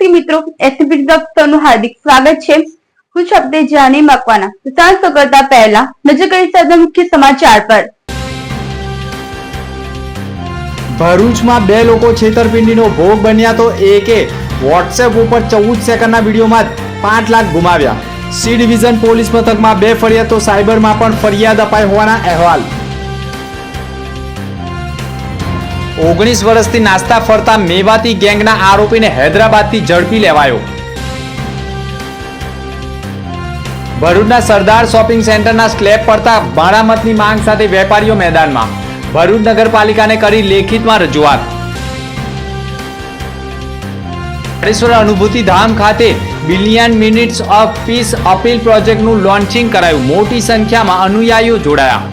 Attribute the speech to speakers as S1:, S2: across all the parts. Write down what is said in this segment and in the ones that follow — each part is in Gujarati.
S1: નમસ્તે મિત્રો, એસપી દફતરનું હાર્દિક સ્વાગત છે। હું છું આપને જાની મકવાના। તો ચાલો કરતા પહેલા નજર કરીએ આજના મુખ્ય સમાચાર પર।
S2: ભરૂચમાં બે લોકો છેતરપિંડીનો ભોગ બન્યા તો એકે વોટ્સએપ ઉપર 14 સેકન્ડના વિડીયોમાં 5 લાખ ગુમાવ્યા। સી ડિવિઝન પોલીસ મથકમાં 2 ફરિયાદ તો સાયબરમાં પણ ફરિયાદ અપાઈ હોવાના અહેવાલ। 19 વર્ષથી નાસ્તા ફરતા મેવાતી ગેંગના આરોપીને હૈદરાબાદથી ઝડપી લેવાયો। ભરૂચના સરદાર શોપિંગ સેન્ટરના સ્લેબ પડતા મરામતની માંગ સાથે વેપારીઓ મેદાનમાં। ભરૂચ નગરપાલિકાને કરી લેખિતમાં રજૂઆત। હરેશ્વર અનુભૂતિ ધામ ખાતે billion minutes of peace appeal પ્રોજેક્ટનું લોન્ચિંગ કરાયું। મોટી સંખ્યામાં અનુયાયીઓ જોડાયા।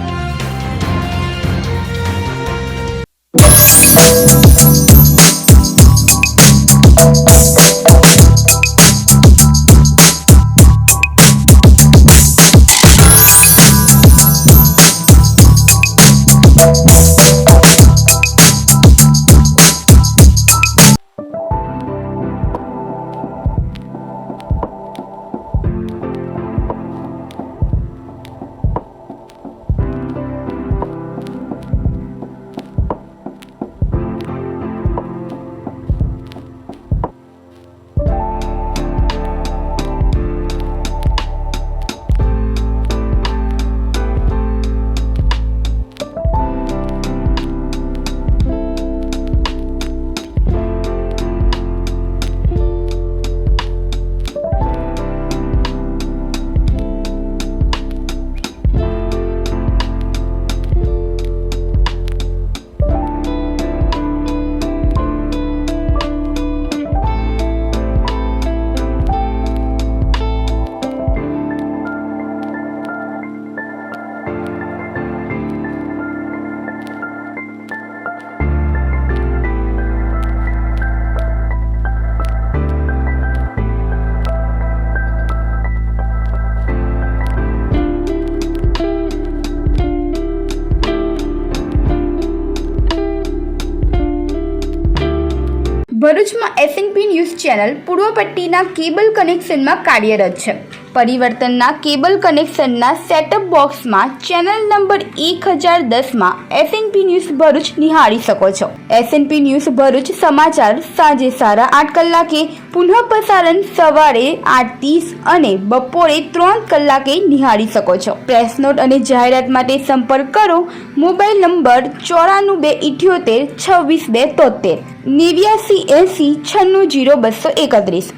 S1: ભરૂચમાં એસએનપી ન્યૂઝ ચેનલ પૂર્વ પટ્ટીના કેબલ કનેક્શનમાં કાર્યરત છે। પરિવર્તનના કેબલ કનેક્શનના સેટઅપ બોક્સમાં ચેનલ નંબર 1010માં એસએનપી ન્યૂઝ ભરૂચ નિહાળી શકો છો। એસએનપી ન્યૂઝ ભરૂચ સમાચાર સાંજે 8:30 કલાકે, પુનઃ પ્રસારણ સવારે 8:30 અને બપોરે 3 કલાકે નિહાળી શકો છો। પ્રેસ નોટ અને જાહેરાત માટે સંપર્ક કરો। Mobile number 9428762273 8980960231।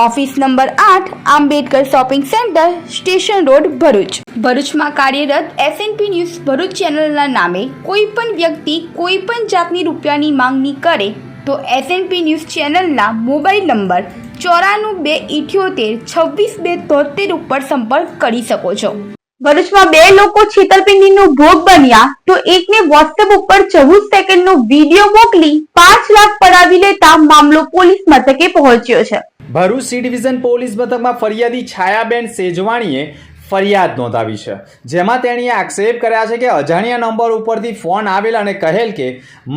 S1: Office number 8 Ambedkar shopping centre, station road, Bharuch. ભરૂચમાં કાર્યરત એસએનપી ન્યૂઝ ભરૂચ ચેનલના નામે કોઈ પણ વ્યક્તિ કોઈ પણ જાતની રૂપિયાની માંગણી કરે તો એસએનપી ન્યૂઝ ચેનલના મોબાઈલ નંબર 9428762273 ઉપર સંપર્ક કરી શકો છો। ભરૂચમાં બે લોકો છેતરપિંડીનો ભોગ બન્યા તો એકને વોટ્સએપ ઉપર 14 સેકન્ડનો વિડીયો મોકલી 5 લાખ પડાવી લેતા મામલો પોલીસ મથકે પહોંચ્યો છે।
S2: ભરૂચ સી ડિવિઝન પોલીસ મથકમાં ફરિયાદી છાયાબેન સેજવાણીએ ફરિયાદ નોંધાવી છે, જેમાં તેણીએ આક્ષેપ કર્યા છે કે અજાણ્યા નંબર ઉપરથી ફોન આવેલ અને કહેલ કે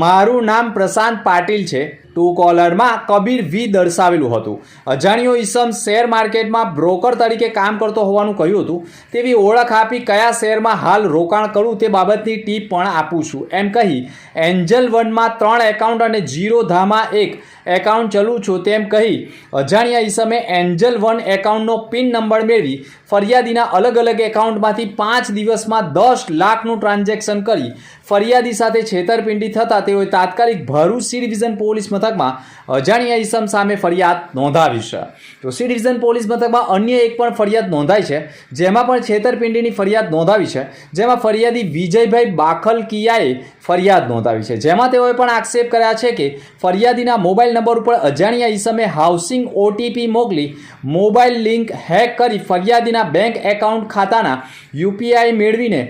S2: મારું નામ પ્રશાંત પાટીલ છે। ટુ કોલરમાં કબીર વી દર્શાવેલું હતું। અજાણ્યો ઈસમ શેર માર્કેટમાં બ્રોકર તરીકે કામ કરતો હોવાનું કહ્યું હતું। તેવી ઓળખ આપી કયા શેરમાં હાલ રોકાણ કરવું તે બાબતની ટીપ પણ આપું છું એમ કહી એન્જલ વનમાં 3 એકાઉન્ટ અને ઝીરોધામાં 1 એકાઉન્ટ ચલું છું તેમ કહી અજાણ્યા ઈસમે એન્જલ વન એકાઉન્ટનો પિન નંબર મેળવી ફરિયાદીના અલગ અલગ એકાઉન્ટમાંથી 5 દિવસમાં 10 લાખનું ટ્રાન્ઝેક્શન કરી ફરિયાદી સાથે છેતરપિંડી થતાં તેઓએ તાત્કાલિક ભરૂચ સી ડિવિઝન પોલીસ મથકમાં અજાણ્યા ઈસમ સામે ફરિયાદ નોંધાવી છે। તો સી ડિવિઝન પોલીસ મથકમાં અન્ય એક પણ ફરિયાદ નોંધાઈ છે, જેમાં પણ છેતરપિંડીની ફરિયાદ નોંધાવી છે, જેમાં ફરિયાદી વિજયભાઈ બાખલકિયાએ ફરિયાદ નોંધાવી છે, જેમાં તેઓએ પણ આક્ષેપ કર્યા છે કે ફરિયાદીના મોબાઈલ નંબર ઉપર અજાણ્યા ઈસમે હાઉસિંગ ઓટીપી મોકલી મોબાઈલ લિંક હેક કરી ફરિયાદીના બેંક એકાઉન્ટ ખાતાના યુપીઆઈ મેળવીને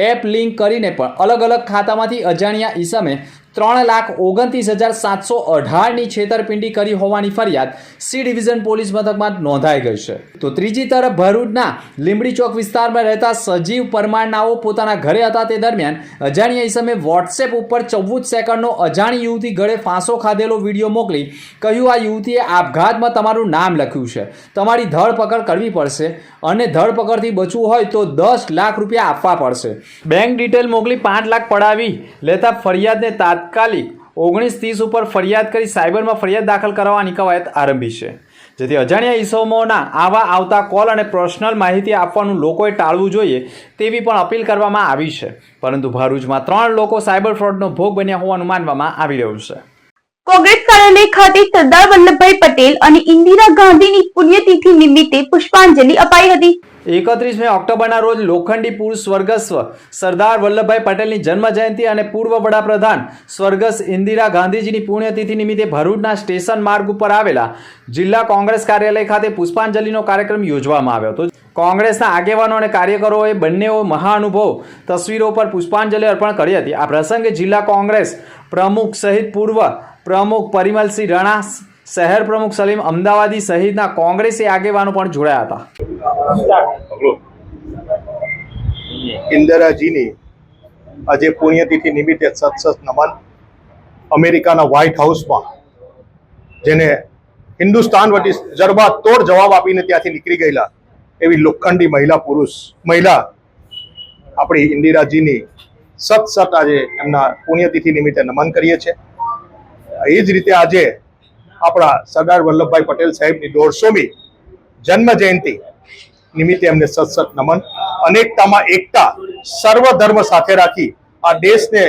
S2: એપ લિંક કરીને પણ અલગ અલગ ખાતામાંથી અજાણ્યા ઈસમે 3,29,718ની છેતરપિંડી કરી હોવાની ફરિયાદ સી ડિવિઝન પોલીસ મથકમાં નોંધાઈ ગઈ છે. તો ત્રીજી તરફ ભરૂચના લીંબડી ચોક વિસ્તારમાં રહેતા સજીવ પરમાર નાઓ પોતાના ઘરે હતા તે દરમિયાન અજાણ્યા ઈસમે વોટ્સએપ ઉપર 14 સેકન્ડનો અજાણી યુવતી ગળે ફાંસો ખાધેલો વિડીયો મોકલી કહ્યું આ યુવતીએ આપઘાતમાં તમારું નામ લખ્યું છે, તમારી ધરપકડ કરવી પડશે અને ધરપકડથી બચવું હોય તો 10 લાખ રૂપિયા આપવા પડશે. બેંક ડિટેલ મોકલી 5 લાખ પડાવી લેતા ફરિયાદને તાત્કાલિક 19:30 ઉપર ફરિયાદ કરી સાયબરમાં ફરિયાદ દાખલ કરવાની કવાયત આરંભી છે. જેથી અજાણ્યા ઈસમોના આવા આવતા કોલ અને પર્સનલ માહિતી આપવાનું લોકોએ ટાળવું જોઈએ તેવી પણ અપીલ કરવામાં આવી છે. પરંતુ ભરૂચમાં 3 લોકો સાયબર ફ્રોડનો ભોગ બન્યા હોવાનું માનવામાં આવી રહ્યું છે.
S1: કોંગ્રેસ કાર્યાલય ખાતે સરદાર વલ્લભભાઈ પટેલ અને ઇન્દિરા ગાંધીની પુણ્યતિથિ નિમિત્તે પુષ્પાંજલિ અપાઈ હતી.
S2: 31 ઓક્ટોબરના રોજ લોખંડી પુરુષ સ્વર્ગસ્વ સરદાર વલ્લભભાઈ પટેલની જન્મજયંતિ અને પૂર્વ વડાપ્રધાન સ્વર્ગસ્થ ઇન્દિરા ગાંધીજીની પુણ્યતિથિ નિમિત્તે ભરૂચના સ્ટેશન માર્ગ ઉપર આવેલા જિલ્લા કોંગ્રેસ કાર્યાલય ખાતે પુષ્પાંજલિનો કાર્યક્રમ યોજવામાં આવ્યો હતો. કોંગ્રેસના આગેવાનો અને કાર્યકરોએ બંનેઓ મહાનુભવ તસવીરો પર પુષ્પાંજલિ અર્પણ કરી હતી. આ પ્રસંગે જિલ્લા કોંગ્રેસ પ્રમુખ સહિત પૂર્વ પ્રમુખ પરિમલસિંહ રાણા, શહેર પ્રમુખ સલીમ અમદાવાદી સહિતના કોંગ્રેસી આગેવાનો પણ જોડાયા હતા.
S3: ઇન્દિરાજીની આજે પુણ્યતિથિ નિમિત્તે સત નમન. અમેરિકાના વ્હાઇટ હાઉસમાં જેને હિન્દુસ્તાન વતી જડબાતોડ જવાબ આપીને ત્યાંથી નીકળી ગયેલા એવી લોખંડી મહિલા આપણી ઇન્દિરાજીની સત આજે એમના પુણ્યતિથિ નિમિત્તે નમન કરીએ છીએ. એ જ રીતે આજે આપણા સરદાર વલ્લભભાઈ પટેલ સાહેબની 150મી જન્મ જયંતિ નિમિત્તે એમને સત નમન. અનેકતામાં એકતા, સર્વ ધર્મ સાથે રાખી આ દેશને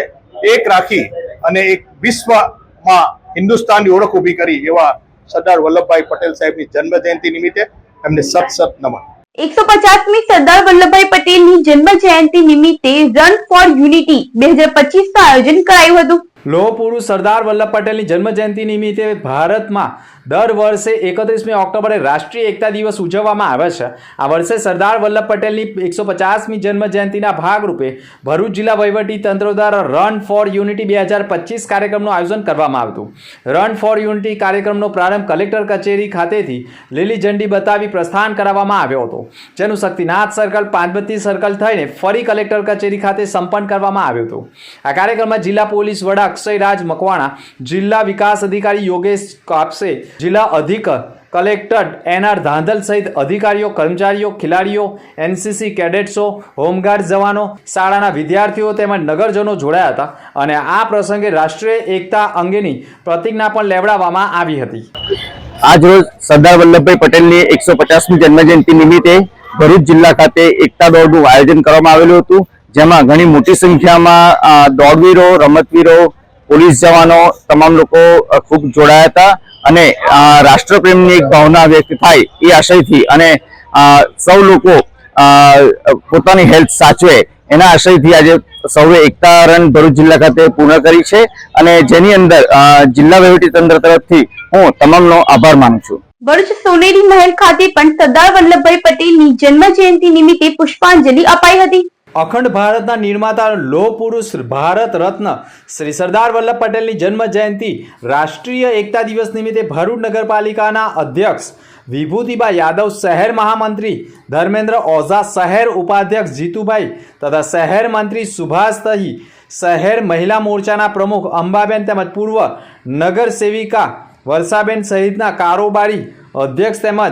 S3: એક રાખી અને એક વિશ્વમાં હિન્દુસ્તાનની ઓળખ ઊભી કરી એવા સરદાર વલ્લભભાઈ પટેલ સાહેબની જન્મ જયંતિ નિમિત્તે એમને સત નમન.
S1: 150મી સરદાર વલ્લભભાઈ પટેલની જન્મ જયંતિ નિમિત્તે રન ફોર યુનિટી 2025નું આયોજન કરાયું હતું.
S2: લોહ પુરુષ સરદાર વલ્લભ પટેલની જન્મજયંતિ નિમિત્તે ભારતમાં દર વર્ષે 31 ઓક્ટોબરે રાષ્ટ્રીય એકતા દિવસ ઉજવવામાં આવે છે. આ વર્ષે સરદાર વલ્લભ પટેલની 150મી જન્મજયંતિના ભાગરૂપે ભરૂચ જિલ્લા વહીવટી તંત્ર દ્વારા રન ફોર યુનિટી 2025 કાર્યક્રમનું આયોજન કરવામાં આવ્યું. રન ફોર યુનિટી કાર્યક્રમનો પ્રારંભ કલેક્ટર કચેરી ખાતેથી લીલી ઝંડી બતાવી પ્રસ્થાન કરાવવામાં આવ્યો હતો, જેનું શક્તિનાથ સર્કલ, પાંચબત્તી સર્કલ થઈને ફરી કલેક્ટર કચેરી ખાતે સંપન્ન કરવામાં આવ્યું હતું. આ કાર્યક્રમમાં જિલ્લા પોલીસ વડા અક્ષયરાજ મકવાણા, જિલ્લા વિકાસ અધિકારી યોગેશ કાપસે, જિલ્લા અધિક કલેક્ટર એનઆર ધાંધલ સહિત અધિકારીઓ, કર્મચારીઓ, ખેલાડીઓ, એનસીસી કેડેટ્સો, હોમગાર્ડ જવાનો, શાળાના વિદ્યાર્થીઓ તેમજ નગરજનો જોડાયા હતા અને આ પ્રસંગે રાષ્ટ્રીય એકતા અંગેની પ્રતિજ્ઞા પણ લેવડાવવામાં આવી હતી.
S4: આજ રોજ સરદાર વલ્લભભાઈ પટેલની 150મી જન્મજયંતિ નિમિત્તે ભરૂચ જિલ્લા ખાતે એકતા દોડનું આયોજન કરવામાં આવેલું હતું, જેમાં ઘણી મોટી સંખ્યામાં દોડવીરો, રમતવીરો, પોલીસ જવાનો, તમામ લોકો ખૂબ જોડાયા હતા અને રાષ્ટ્રપ્રેમની એક ભાવના વ્યક્ત થાય એ આશયથી અને સૌ લોકો પોતાની હેલ્થ સાચવે એના આશયથી આજે સૌએ એકતા રન ભરૂચ જિલ્લા ખાતે પૂર્ણ કરી છે અને જેની અંદર જિલ્લા વહીવટીતંત્ર તરફથી હું તમામનો આભાર માનું છું.
S1: ભરૂચ સોનેરી મહેલ ખાતે પણ સરદાર વલ્લભભાઈ પટેલની જન્મ જયંતિ નિમિત્તે પુષ્પાંજલિ અપાઈ હતી.
S2: અખંડ ભારતના નિર્માતા લોહ પુરુષ ભારત રત્ન શ્રી સરદાર વલ્લભ પટેલની જન્મ જયંતિ રાષ્ટ્રીય એકતા દિવસ નિમિત્તે ભરૂચ નગરપાલિકાના અધ્યક્ષ વિભૂતિબા યાદવ, શહેર મહામંત્રી ધર્મેન્દ્ર ઓઝા, શહેર ઉપાધ્યક્ષ જીતુભાઈ તથા શહેર મંત્રી સુભાષ તહી, શહેર મહિલા મોરચાના પ્રમુખ અંબાબેન તેમજ પૂર્વ નગર સેવિકા વર્ષાબેન સહિતના કારોબારી અધ્યક્ષ તેમજ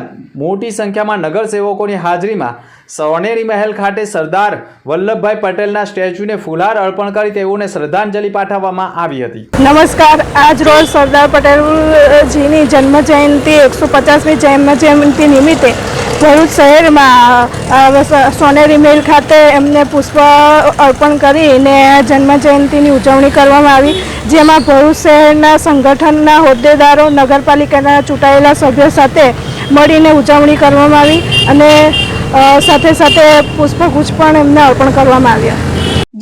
S2: મોટી સંખ્યામાં નગરસેવકોની હાજરીમાં સોનેરી મહેલ ખાતે સરદાર વલ્લભભાઈ પટેલના સ્ટેચ્યુને ફુલહાર અર્પણ કરી તેઓને શ્રદ્ધાંજલિ પાઠવવામાં આવી હતી.
S5: નમસ્કાર. આજ રોજ સરદાર પટેલજીની જન્મ જયંતિ 150મી જન્મ જયંતિ નિમિત્તે ભરૂચ શહેરમાં સોનેરી મહેલ ખાતે એમને પુષ્પ અર્પણ કરીને જન્મ જયંતિની ઉજવણી કરવામાં આવી, જેમાં ભરૂચ શહેરના સંગઠનના હોદ્દેદારો, નગરપાલિકાના ચૂંટાયેલા સભ્યો સાથે મળીને ઉજવણી કરવામાં આવી અને સાથે સાથે પુષ્પગુચ્છ પણ એમને અર્પણ કરવામાં આવ્યા.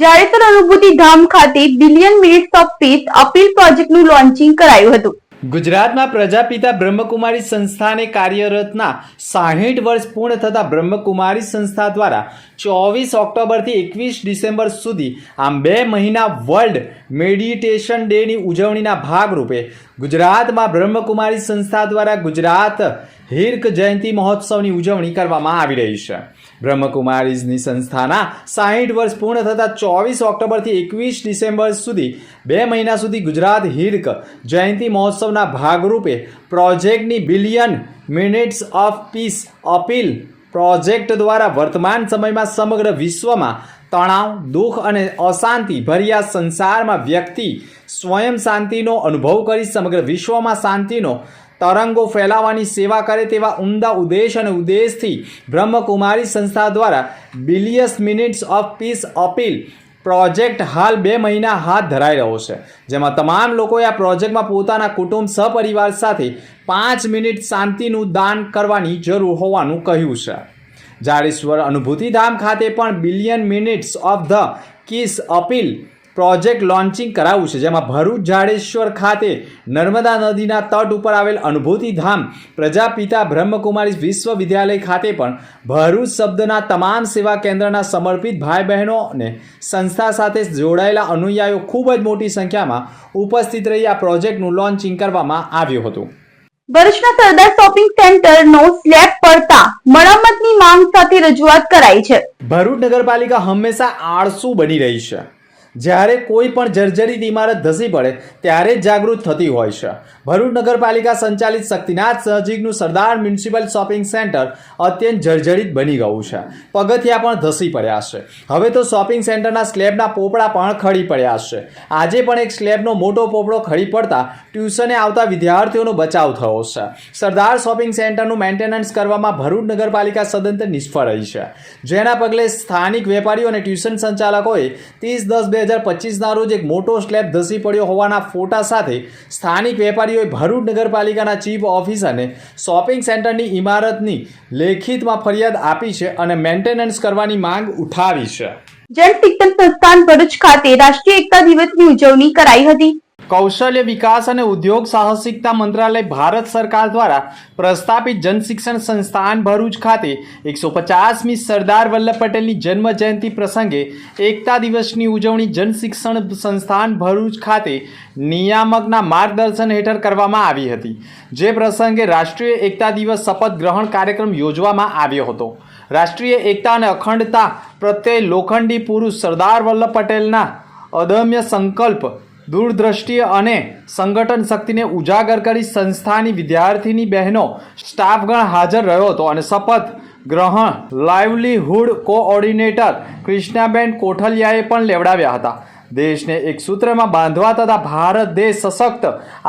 S1: જાડેતર અનુભૂતિ ધામ ખાતે billion minutes of peace appeal પ્રોજેક્ટનું લોન્ચિંગ કરાયું હતું.
S2: ગુજરાતમાં પ્રજાપિતા બ્રહ્મકુમારી સંસ્થાને કાર્યરતના 60 વર્ષ પૂર્ણ થતા બ્રહ્મકુમારી સંસ્થા દ્વારા 24 ઓક્ટોબરથી 21 ડિસેમ્બર સુધી આમ 2 મહિના વર્લ્ડ મેડિટેશન ડેની ઉજવણીના ભાગરૂપે ગુજરાતમાં બ્રહ્મકુમારી સંસ્થા દ્વારા ગુજરાત હીરક જયંતિ મહોત્સવની ઉજવણી કરવામાં આવી રહી છે. બ્રહ્મકુમારીઝની સંસ્થાના 60 વર્ષ પૂર્ણ થતાં 24 ઓક્ટોબરથી 21 ડિસેમ્બર સુધી 2 મહિના સુધી ગુજરાત હીરક જયંતિ મહોત્સવના ભાગરૂપે પ્રોજેક્ટની billion minutes of peace appeal project દ્વારા વર્તમાન સમયમાં સમગ્ર વિશ્વમાં તણાવ, દુઃખ અને અશાંતિ ભર્યા સંસારમાં વ્યક્તિ સ્વયં શાંતિનો અનુભવ કરી સમગ્ર વિશ્વમાં શાંતિનો તરંગો ફેલાવવાની સેવા કરે તેવા ઉમદા ઉદ્દેશ અને ઉદ્દેશથી બ્રહ્મકુમારી સંસ્થા દ્વારા billions minutes of peace appeal project હાલ 2 મહિના હાથ ધરાઈ રહ્યો છે, જેમાં તમામ લોકોએ આ પ્રોજેક્ટમાં પોતાના કુટુંબ સહપરિવાર સાથે 5 મિનિટ શાંતિનું દાન કરવાની જરૂર હોવાનું કહ્યું છે. જાડેશ્વર અનુભૂતિધામ ખાતે પણ billion minutes of the kiss appeal project launching કરાવ્યું છે, જેમાં ભરૂચ જાડેશ્વર ખાતે નર્મદા નદીના તટ ઉપર આવેલ અનુભૂતિધામ પ્રજાપિતા બ્રહ્મકુમારી વિશ્વવિદ્યાલય ખાતે પણ ભરૂચ શબ્દના તમામ સેવા કેન્દ્રના સમર્પિત ભાઈ બહેનોને સંસ્થા સાથે જોડાયેલા અનુયાયીઓ ખૂબ જ મોટી સંખ્યામાં ઉપસ્થિત રહી આ પ્રોજેક્ટનું લોન્ચિંગ કરવામાં આવ્યું હતું.
S1: ભરૂચના સરદાર શોપિંગ સેન્ટરનો સ્લેબ પડતા મરામતની માંગ સાથે રજૂઆત કરાઈ છે.
S2: ભરૂચ નગરપાલિકા હંમેશા આળસુ બની રહી છે. જ્યારે કોઈ પણ જર્જરિત ઇમારત ધસી પડે ત્યારે જ જાગૃત થતી હોય છે. ભરૂચ નગરપાલિકા સંચાલિત શક્તિનાથ નજીકનું સરદાર મ્યુનિસિપલ શોપિંગ સેન્ટર અત્યંત જર્જરિત બની ગયું છે. પગથિયા પણ ધસી પડ્યા છે. હવે તો શોપિંગ સેન્ટરના સ્લેબના પોપડા પણ ખડી પડ્યા છે. આજે પણ એક સ્લેબનો મોટો પોપડો ખડી પડતા ટ્યુશને આવતા વિદ્યાર્થીઓનો બચાવ થયો છે. સરદાર શોપિંગ સેન્ટરનું મેન્ટેનન્સ કરવામાં ભરૂચ નગરપાલિકા સદંતર નિષ્ફળ રહી છે, જેના પગલે સ્થાનિક વેપારીઓ અને ટ્યુશન સંચાલકોએ 30/10/2025ના રોજ એક મોટો સ્લેબ ધસી પડ્યો હોવાના ફોટા સાથે સ્થાનિક વેપારીઓએ ભરૂચ નગરપાલિકાના ચીફ ઓફિસરને શોપિંગ સેન્ટરની ઇમારતની લેખિતમાં ફરિયાદ આપી છે અને મેન્ટેનન્સ કરવાની માંગ ઉઠાવી છે.
S1: જન શિક્ષણ સંસ્થાન ભરૂચ ખાતે રાષ્ટ્રીય એકતા દિવસની ઉજવણી કરાઈ હતી.
S2: કૌશલ્ય વિકાસ અને ઉદ્યોગ સાહસિકતા મંત્રાલય ભારત સરકાર દ્વારા પ્રસ્થાપિત જન શિક્ષણ સંસ્થાન ભરૂચ ખાતે 150મી સરદાર વલ્લભ પટેલની જન્મ જયંતિ પ્રસંગે એકતા દિવસની ઉજવણી જન શિક્ષણ સંસ્થાન ભરૂચ ખાતે નિયામકના માર્ગદર્શન હેઠળ કરવામાં આવી હતી. જે પ્રસંગે રાષ્ટ્રીય એકતા દિવસ શપથ ગ્રહણ કાર્યક્રમ યોજવામાં આવ્યો હતો. રાષ્ટ્રીય એકતા અને અખંડતા પ્રત્યે લોખંડી પુરુષ સરદાર વલ્લભ પટેલના અદમ્ય સંકલ્પ, દૂરદ્રષ્ટિ અને સંગઠન શક્તિને ઉજાગર કરી સંસ્થાની વિદ્યાર્થીની બહેનો સ્ટાફગણ હાજર રહ્યો હતો અને શપથ ગ્રહણ લાઇવલીહુડ કોઓર્ડિનેટર કૃષ્ણાબેન કોઠલિયાએ પણ લેવડાવ્યા હતા. દેશને એક સૂત્રમાં બાંધવા તથા ભારત દેશ સશક્ત,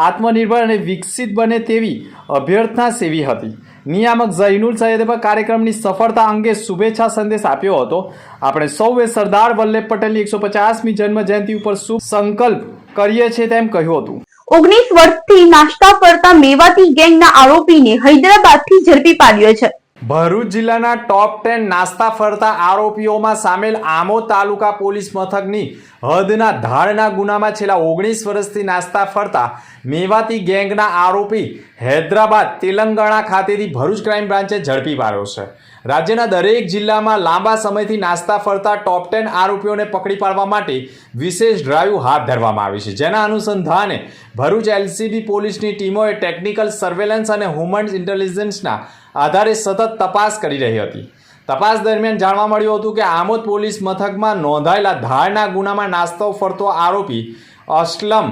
S2: આત્મનિર્ભર અને વિકસિત બને તેવી અભ્યર્થના સેવી હતી. નિયામક ઝૈનુલ સૈયદે પણ કાર્યક્રમની સફળતા અંગે શુભેચ્છા સંદેશ આપ્યો હતો. આપણે સૌએ સરદાર વલ્લભ પટેલની 150મી જન્મ જયંતિ ઉપર શુભ સંકલ્પ કરીએ છીએ તેમ કહ્યું હતું.
S1: 19 વર્ષથી નાસ્તા ફરતા મેવાતી ગેંગના આરોપીને હૈદરાબાદથી ઝડપી પાડ્યો છે.
S2: ભરૂચ જિલ્લાના ટોપ 10 નાસ્તા ફરતા આરોપીઓમાં સામેલ આમોદ તાલુકા પોલીસ મથકની હદના ધાડના ગુનામાં છેલ્લા 19 વર્ષથી નાસ્તા ફરતા મેવાતી ગેંગના આરોપી હૈદરાબાદ, તેલંગાણા ખાતેથી ભરૂચ ક્રાઇમ બ્રાન્ચે ઝડપી પાડ્યો છે. રાજ્યના દરેક જિલ્લામાં લાંબા સમયથી નાસ્તા ફરતા ટોપ 10 આરોપીઓને પકડી પાડવા માટે વિશેષ ડ્રાઈવ હાથ ધરવામાં આવી છે. જેના અનુસંધાને ભરૂચ એલસીબી પોલીસની ટીમોએ ટેકનિકલ સર્વેલન્સ અને હ્યુમન ઇન્ટેલિજન્સના આધારે સતત તપાસ કરી રહી હતી. તપાસ દરમિયાન જાણવા મળ્યું હતું કે આમોદ પોલીસ મથકમાં નોંધાયેલા ધાડના ગુનામાં નાસ્તો ફરતો આરોપી અસલમ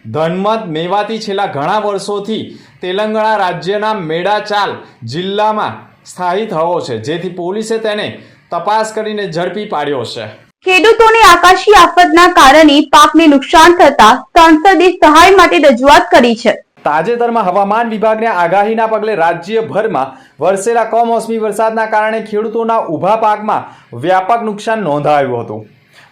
S2: ધનમત મેવાતી છેલ્લા ઘણા વર્ષોથી તેલંગાણા રાજ્યના મેડાચાલ જિલ્લામાં સ્થાયી થયો છે, જેથી પોલીસે તેને તપાસ કરીને ઝડપી પાડ્યો છે.
S1: ખેડૂતોને આકાશી આફતના કારણે પાકને નુકસાન થતા સંસદે સહાય માટે રજૂઆત કરી છે.
S2: તાજેતરમાં હવામાન વિભાગની આગાહીના પગલે રાજ્યભરમાં વરસેલા કમોસમી વરસાદના કારણે ખેડૂતોના ઊભા પાકમાં વ્યાપક નુકસાન નોંધાયું હતું.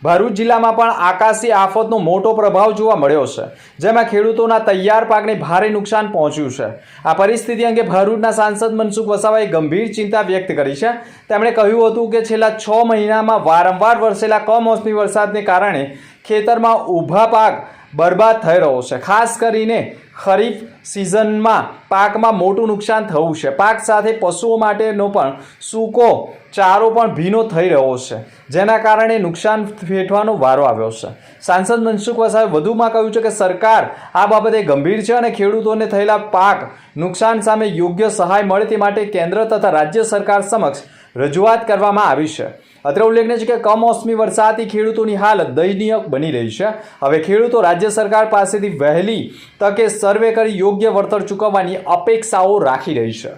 S2: ભરૂચ જિલ્લામાં પણ આકાશી આફતનો મોટો પ્રભાવ જોવા મળ્યો છે, જેમાં ખેડૂતોના તૈયાર પાકને ભારે નુકસાન પહોંચ્યું છે. આ પરિસ્થિતિ અંગે ભરૂચના સાંસદ મનસુખ વસાવાએ ગંભીર ચિંતા વ્યક્ત કરી છે. તેમણે કહ્યું હતું કે છેલ્લા 6 મહિનામાં વારંવાર વરસેલા કમોસમી વરસાદને કારણે ખેતરમાં ઊભા પાક બરબાદ થઈ રહ્યો છે. ખાસ કરીને ખરીફ સિઝનમાં પાકમાં મોટું નુકસાન થયું છે. પાક સાથે પશુઓ માટેનો પણ સૂકો ચારો પણ ભીનો થઈ રહ્યો છે, જેના કારણે નુકસાન વેઠવાનો વારો આવ્યો છે. સાંસદ મનસુખ વસાવાએ વધુમાં કહ્યું છે કે સરકાર આ બાબતે ગંભીર છે અને ખેડૂતોને થયેલા પાક નુકસાન સામે યોગ્ય સહાય મળે તે માટે કેન્દ્ર તથા રાજ્ય સરકાર સમક્ષ રજૂઆત કરવામાં આવી છે. અત્રે ઉલ્લેખનીય છે કે કમોસમી વરસાદથી ખેડૂતોની હાલત દયનીય બની રહી છે. હવે ખેડૂતો રાજ્ય સરકાર પાસેથી વહેલી તકે સર્વે કરી યોગ્ય વળતર ચૂકવવાની અપેક્ષાઓ રાખી રહી છે.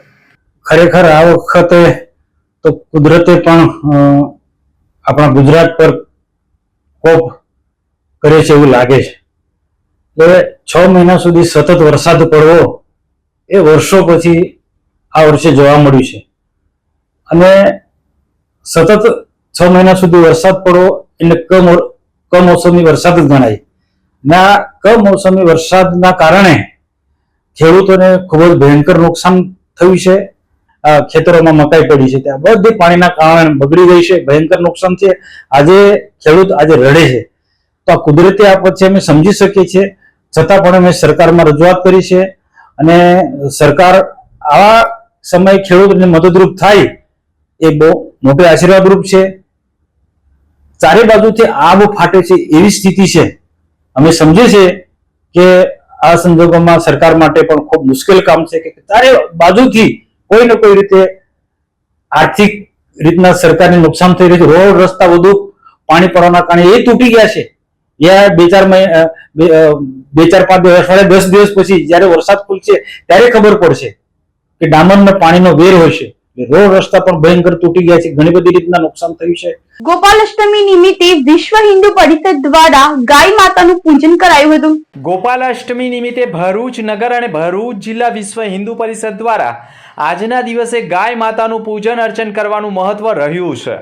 S6: ખરેખર આ વખતે તો કુદરતે પણ આપણા ગુજરાત પર કોપ કરે છે એવું લાગે છે. એટલે 6 મહિના સુધી સતત વરસાદ પડવો એ વર્ષો પછી આ વર્ષે જોવા મળ્યું છે. અને સતત 6 મહિના સુધી વરસાદ પડવો એટલે કમોસમી વરસાદ જ ગણાય. અને આ કમોસમી વરસાદના કારણે ખેડૂતોને ખૂબ જ ભયંકર નુકસાન થયું છે. ખેતરોમાં મકાઈ પડી છે, ત્યાં બધી પાણીના કારણે બગડી ગઈ છે, ભયંકર નુકસાન છે. આજે ખેડૂત આજે રડે છે. તો આ કુદરતી આફત છે, અમે સમજી શકીએ છીએ, છતાં પણ અમે સરકારમાં રજૂઆત કરી છે. અને સરકાર આવા સમયે ખેડૂતોને મદદરૂપ થાય એ બહુ મોટી આશીર્વાદરૂપ છે. ચારે બાજુથી આબ ફાટે છે એવી સ્થિતિ છે. અમે સમજીએ છીએ કે આ સંજોગોમાં સરકાર માટે પણ ખૂબ મુશ્કેલ કામ છે કે ચારે બાજુથી કોઈ ને કોઈ રીતે આર્થિક રીતના સરકારને નુકસાન થઈ રહ્યું છે. રોડ રસ્તા બધું પાણી પડવાના કારણે એ તૂટી ગયા છે. બે ચાર 5 દિવસ 10 દિવસ પછી જયારે વરસાદ ખુલશે ત્યારે ખબર પડશે કે ડામરનો પાણીનો વેર હોય છે. રોડ રસ્તા પણ ભયંકર તૂટી ગયા છે. ઘણી બધી રીતના નુકસાન થયું છે.
S1: ગોપાલાષ્ટમી નિમિત્તે વિશ્વ હિન્દુ પરિષદ દ્વારા ગાય માતાનું પૂજન કરાયું હતું.
S2: ગોપાલાષ્ટમી નિમિત્તે ભરૂચ નગર અને ભરૂચ જિલ્લા વિશ્વ હિન્દુ પરિષદ દ્વારા આજના દિવસે ગાય માતાનું પૂજન અર્ચન કરવાનું મહત્વ રહ્યું છે.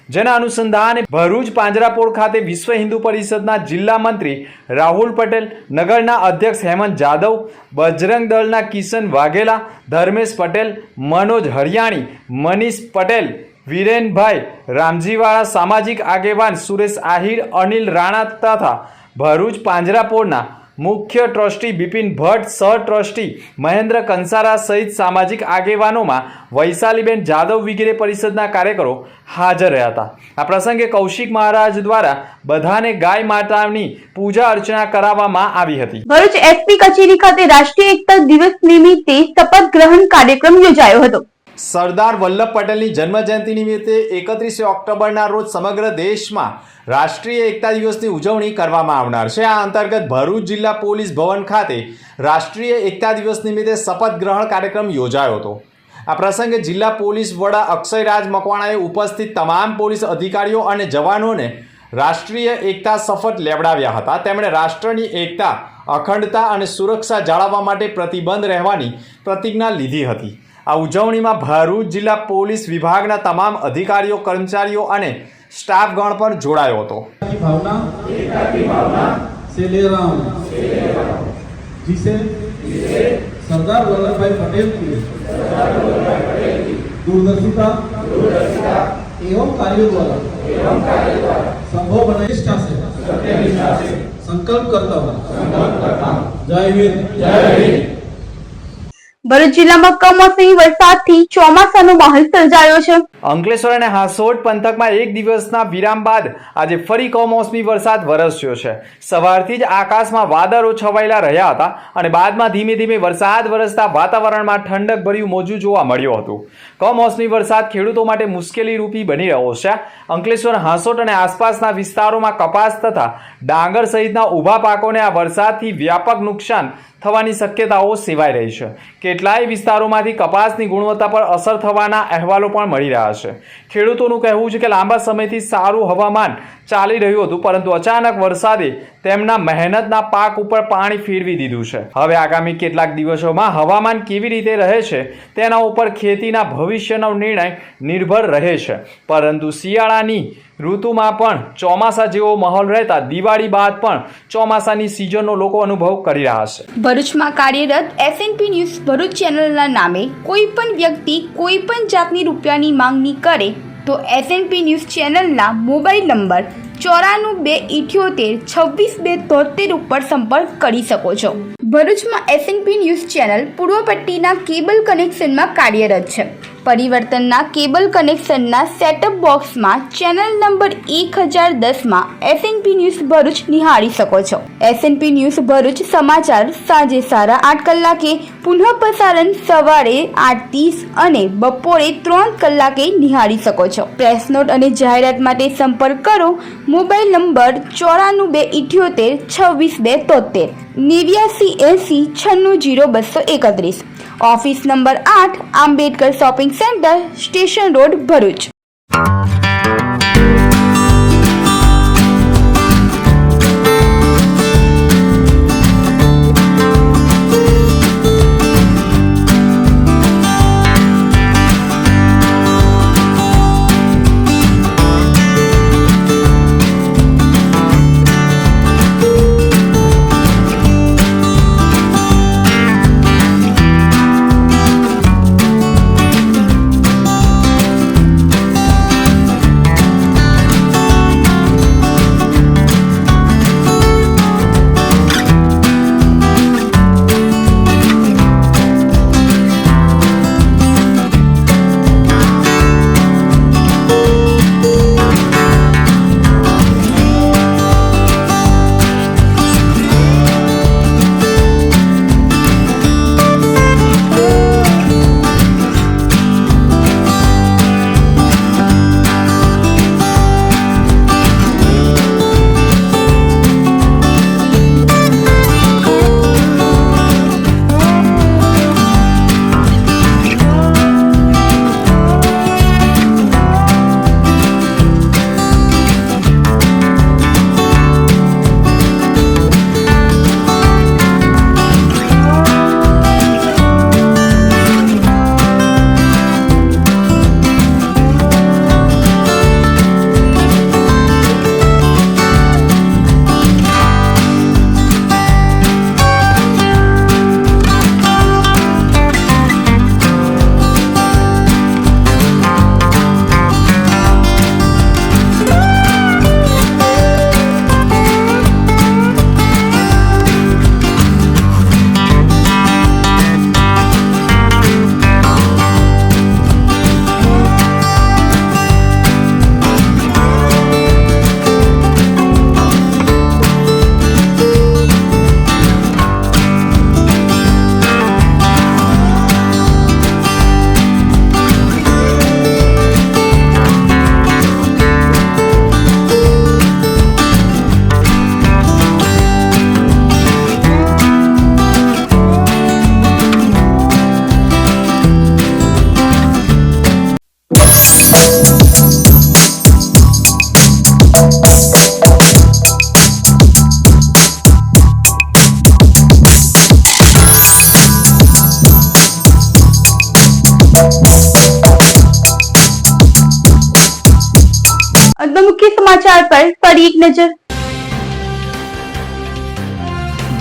S2: જેના અનુસંધાને ભરૂચ પાંજરાપોળ ખાતે વિશ્વ હિન્દુ પરિષદના જિલ્લા મંત્રી રાહુલ પટેલ, નગરના અધ્યક્ષ હેમંત જાદવ, બજરંગ દળના કિશન વાઘેલા, ધર્મેશ પટેલ, મનોજ હરિયાણી, મનીષ પટેલ, વિરેનભાઈ રામજીવાળા, સામાજિક આગેવાન સુરેશ આહિર, અનિલ રાણા તથા ભરૂચ પાંજરાપોળના મુખ્ય ટ્રસ્ટી બિપિન ભટ્ટ, સહ ટ્રસ્ટી મહેન્દ્ર કંસારા સહિત સામાજિક આગેવાનોમાં વૈશાલીબેન જાદવ વગેરે પરિષદના કાર્યકરો હાજર રહ્યા હતા. આ પ્રસંગે કૌશિક મહારાજ દ્વારા બધાને ગાય માતાની પૂજા અર્ચના કરાવવામાં આવી હતી.
S1: ભરૂચ એસપી કચેરી ખાતે રાષ્ટ્રીય એકતા દિવસ નિમિત્તે શપથ ગ્રહણ કાર્યક્રમ યોજાયો હતો.
S2: સરદાર વલ્લભ પટેલની જન્મજયંતિ નિમિત્તે 31 ઓક્ટોબરના રોજ સમગ્ર દેશમાં રાષ્ટ્રીય એકતા દિવસની ઉજવણી કરવામાં આવનાર છે. આ અંતર્ગત ભરૂચ જિલ્લા પોલીસ ભવન ખાતે રાષ્ટ્રીય એકતા દિવસ નિમિત્તે શપથ ગ્રહણ કાર્યક્રમ યોજાયો હતો. આ પ્રસંગે જિલ્લા પોલીસ વડા અક્ષયરાજ મકવાણાએ ઉપસ્થિત તમામ પોલીસ અધિકારીઓ અને જવાનોને રાષ્ટ્રીય એકતા શપથ લેવડાવ્યા હતા. તેમણે રાષ્ટ્રની એકતા, અખંડતા અને સુરક્ષા જાળવવા માટે પ્રતિબદ્ધ રહેવાની પ્રતિજ્ઞા લીધી હતી. આ ઉજવણીમાં ભરૂચ જિલ્લા પોલીસ વિભાગના તમામ અધિકારીઓ, કર્મચારીઓ અને સ્ટાફગણ પણ જોડાયો હતો.
S7: से ले रहा हूँ जिसे सरदार वल्लभ भाई पटेल की दूरदर्शिता एवं कार्यों द्वारा संभव बने निष्ठा से संकल्प करता हूँ. जय हिंद. जय हिंद.
S1: ભરૂચ જિલ્લામાં કમોસમી વરસાદથી ચોમાસાનો માહોલ સર્જાયો છે.
S2: અંકલેશ્વર અને હાંસોટ પંથકમાં એક દિવસના વિરામ બાદ આજે ફરી કમોસમી વરસાદ વરસ્યો છે. સવારથી જ આકાશમાં વાદળો છવાયેલા રહ્યા હતા અને બાદમાં ધીમે ધીમે વરસાદ વરસતા વાતાવરણમાં ઠંડકભર્યું મોજું જોવા મળ્યું હતું. કમોસમી વરસાદ ખેડૂતો માટે મુશ્કેલી રૂપી બની રહ્યો છે. અંકલેશ્વર, હાંસોટ અને આસપાસના વિસ્તારોમાં કપાસ તથા ડાંગર સહિતના ઊભા પાકોને આ વરસાદથી વ્યાપક નુકસાન થવાની શક્યતાઓ સેવાઈ રહી છે. કેટલાય વિસ્તારોમાંથી કપાસની ગુણવત્તા પર અસર થવાના અહેવાલો પણ મળી રહ્યા છે. ખેડૂતોનું કહેવું છે કે લાંબા સમયથી સારું હવામાન ચાલી રહ્યું હતું, પરંતુ અચાનક વરસાદે તેમના મહેનતના પાક ઉપર પાણી ફેરવી દીધું છે. હવે આગામી કેટલાક દિવસોમાં હવામાન કેવી રીતે રહે છે તેના ઉપર ખેતીના ભવિષ્યનો નિર્ણય નિર્ભર રહે છે. પરંતુ શિયાળાની ઋતુમાં પણ ચોમાસા જેવો માહોલ રહેતા દિવાળી બાદ પણ ચોમાસાની સિઝનનો લોકો અનુભવ કરી રહ્યા છે.
S1: ભરૂચમાં કાર્યરત SNP ન્યૂઝ ભરૂચ ચેનલના નામે કોઈ પણ વ્યક્તિ કોઈ પણ જાતની રૂપિયાની માંગણી કરે તો SNP ન્યૂઝ ચેનલના મોબાઈલ નંબર 94 278 26 273 ઉપર સંપર્ક કરી શકો છો. ભરૂચમાં એસએનપી ન્યૂઝ ચેનલ પૂર્વ પટ્ટીના કેબલ કનેક્શનમાં કાર્યરત છે. પરિવર્તનના કેબલ કનેક્શનના સેટઅપ બોક્સમાં ચેનલ નંબર 1010માં એસએનપી ન્યૂઝ ભરૂચ નિહાળી શકો છો. એસએનપી ન્યૂઝ ભરૂચ સમાચાર સાંજે 8:30 કલાકે, પુનઃ પ્રસારણ સવારે 8:30 અને બપોરે 3 કલાકે નિહાળી શકો છો. પ્રેસ નોટ અને જાહેરાત માટે સંપર્ક કરો. Mobile number 94 28273 8980 960231. Office number 8, Ambedkar shopping centre, station road, Bharuch. મુખ્ય સમાચાર પર ફરી એક નજર.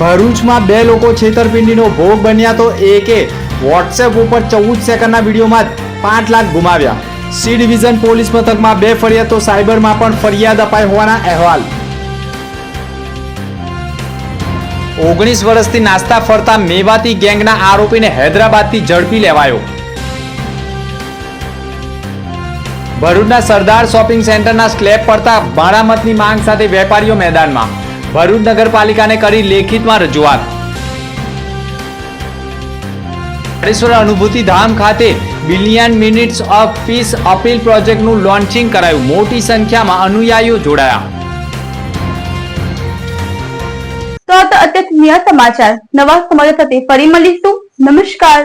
S2: ભરૂચમાં 2 લોકો છેતરપિંડીનો ભોગ બન્યા તો એકે વોટ્સએપ ઉપર 14 સેકન્ડના વિડીયોમાં 5 લાખ ગુમાવ્યા. સી ડિવિઝન પોલીસ મથકમાં 2 ફરિયાદ તો સાયબરમાં પણ ફરિયાદ અપાઈ હોવાના અહેવાલ. 19 વર્ષથી નાસ્તા ફરતા મેવાતી ગેંગના આરોપીને હૈદરાબાદથી ઝડપી લેવાયો. ભરૂચના સરદાર શોપિંગ સેન્ટરના સ્લેબ પડતા ભાડામતની માંગ સાથે વેપારીઓ મેદાનમાં. ભરૂચ નગરપાલિકાને કરી લેખિતમાં રજૂઆત. હરેશ્વર અનુભૂતિ ધામ ખાતે billion minutes of peace appeal પ્રોજેક્ટનું લોન્ચિંગ કરાયું. મોટી સંખ્યામાં અનુયાયીઓ જોડાયા.
S1: તો અત્યારે સમાચાર. નવા સમાચાર સાથે ફરી મળીશું. નમસ્કાર.